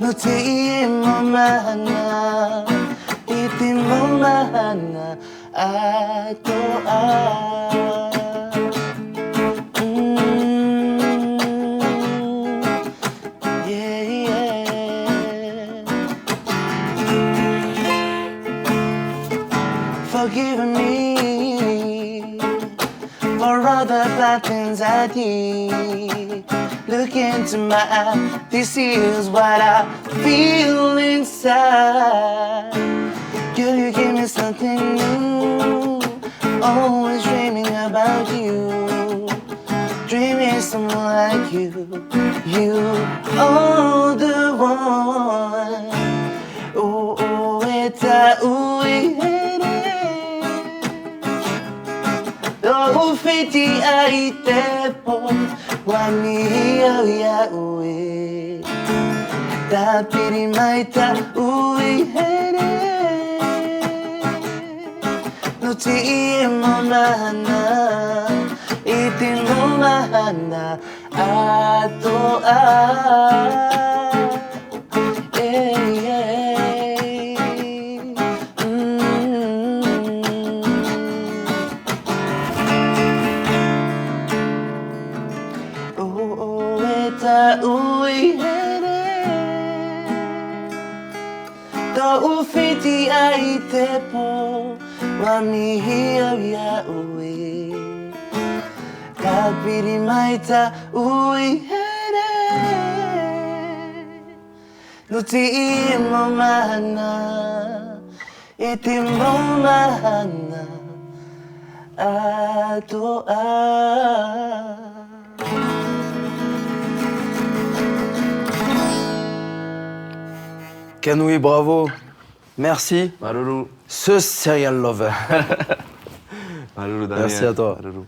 no te imo mana, iti mo mana atoa. Forgive me for all the bad things I did. Look into my eyes, this is what I feel inside. Girl, you give me something new. Always dreaming about you, dreaming someone like you. You are the one. Oh, oh, 𝗃𝗏𝗀𝗃𝗃𝗃𝗃. Ufiti aitepo wamiya yawe tapiri maita uihere no ti mana iti mo mana atoa. Ufiti aitepo wamiya yawe tapiri maita uihere no ti mo mana iti mo mana atoa. Keanui, bravo. Merci. Malulu. Ce serial lover. Malulu, Daniel. Merci à toi. Malulu.